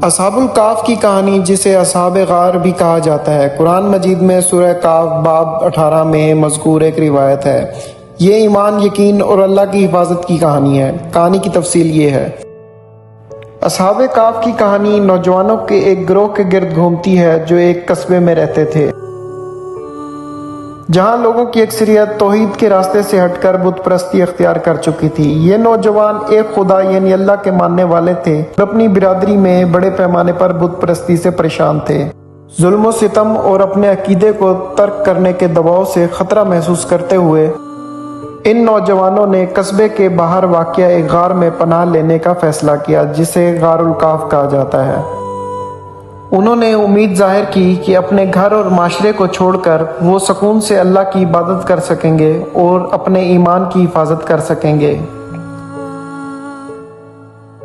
اصحاب الکہف کی کہانی، جسے اصحاب غار بھی کہا جاتا ہے، قرآن مجید میں سورہ کہف باب 18 میں مذکور ایک روایت ہے۔ یہ ایمان، یقین اور اللہ کی حفاظت کی کہانی ہے۔ کہانی کی تفصیل یہ ہے۔ اصحاب کہف کی کہانی نوجوانوں کے ایک گروہ کے گرد گھومتی ہے جو ایک قصبے میں رہتے تھے، جہاں لوگوں کی اکثریت توحید کے راستے سے ہٹ کر بت پرستی اختیار کر چکی تھی۔ یہ نوجوان ایک خدا یعنی اللہ کے ماننے والے تھے اور اپنی برادری میں بڑے پیمانے پر بت پرستی سے پریشان تھے۔ ظلم و ستم اور اپنے عقیدے کو ترک کرنے کے دباؤ سے خطرہ محسوس کرتے ہوئے ان نوجوانوں نے قصبے کے باہر واقع ایک غار میں پناہ لینے کا فیصلہ کیا، جسے غار الکہف کہا جاتا ہے۔ انہوں نے امید ظاہر کی کہ اپنے گھر اور معاشرے کو چھوڑ کر وہ سکون سے اللہ کی عبادت کر سکیں گے اور اپنے ایمان کی حفاظت کر سکیں گے۔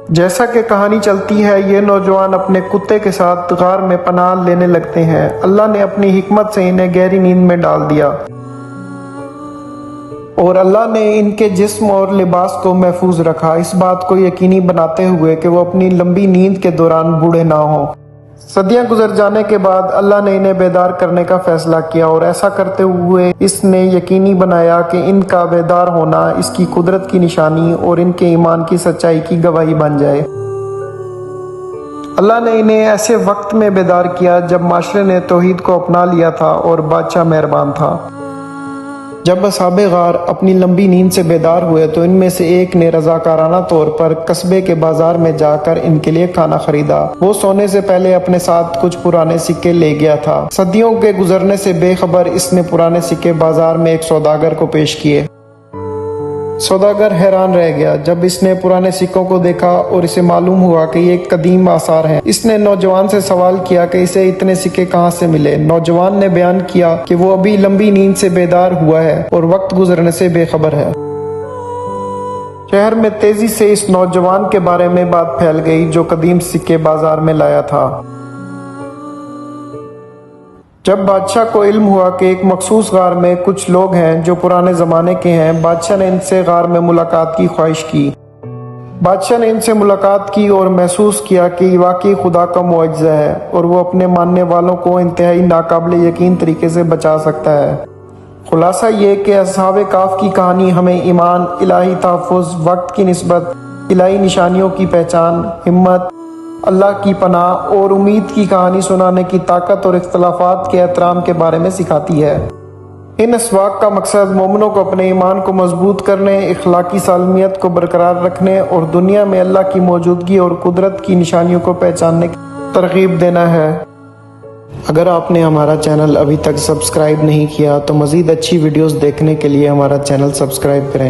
جیسا کہ کہانی چلتی ہے، یہ نوجوان اپنے کتے کے ساتھ غار میں پناہ لینے لگتے ہیں۔ اللہ نے اپنی حکمت سے انہیں گہری نیند میں ڈال دیا اور اللہ نے ان کے جسم اور لباس کو محفوظ رکھا، اس بات کو یقینی بناتے ہوئے کہ وہ اپنی لمبی نیند کے دوران بوڑھے نہ ہوں۔ صدیاں گزر جانے کے بعد اللہ نے انہیں بیدار کرنے کا فیصلہ کیا، اور ایسا کرتے ہوئے اس نے یقینی بنایا کہ ان کا بیدار ہونا اس کی قدرت کی نشانی اور ان کے ایمان کی سچائی کی گواہی بن جائے۔ اللہ نے انہیں ایسے وقت میں بیدار کیا جب معاشرے نے توحید کو اپنا لیا تھا اور بادشاہ مہربان تھا۔ جب اصحاب غار اپنی لمبی نیند سے بیدار ہوئے تو ان میں سے ایک نے رضاکارانہ طور پر قصبے کے بازار میں جا کر ان کے لیے کھانا خریدا۔ وہ سونے سے پہلے اپنے ساتھ کچھ پرانے سکے لے گیا تھا۔ صدیوں کے گزرنے سے بے خبر اس نے پرانے سکے بازار میں ایک سوداگر کو پیش کیے۔ سوداگر حیران رہ گیا جب اس نے پرانے سکوں کو دیکھا اور اسے معلوم ہوا کہ یہ قدیم آثار ہیں۔ اس نے نوجوان سے سوال کیا کہ اسے اتنے سکے کہاں سے ملے۔ نوجوان نے بیان کیا کہ وہ ابھی لمبی نیند سے بیدار ہوا ہے اور وقت گزرنے سے بے خبر ہے۔ شہر میں تیزی سے اس نوجوان کے بارے میں بات پھیل گئی جو قدیم سکے بازار میں لایا تھا۔ جب بادشاہ کو علم ہوا کہ ایک مخصوص غار میں کچھ لوگ ہیں جو پرانے زمانے کے ہیں، بادشاہ نے ان سے غار میں ملاقات کی خواہش کی۔ بادشاہ نے ان سے ملاقات کی اور محسوس کیا کہ یہ واقعی خدا کا معجزہ ہے اور وہ اپنے ماننے والوں کو انتہائی ناقابل یقین طریقے سے بچا سکتا ہے۔ خلاصہ یہ کہ اصحاب کہف کی کہانی ہمیں ایمان، الہی تحفظ، وقت کی نسبت، الہی نشانیوں کی پہچان، ہمت، اللہ کی پناہ اور امید کی کہانی سنانے کی طاقت اور اختلافات کے احترام کے بارے میں سکھاتی ہے۔ ان اسواق کا مقصد مومنوں کو اپنے ایمان کو مضبوط کرنے، اخلاقی سالمیت کو برقرار رکھنے اور دنیا میں اللہ کی موجودگی اور قدرت کی نشانیوں کو پہچاننے کی ترغیب دینا ہے۔ اگر آپ نے ہمارا چینل ابھی تک سبسکرائب نہیں کیا تو مزید اچھی ویڈیوز دیکھنے کے لیے ہمارا چینل سبسکرائب کریں۔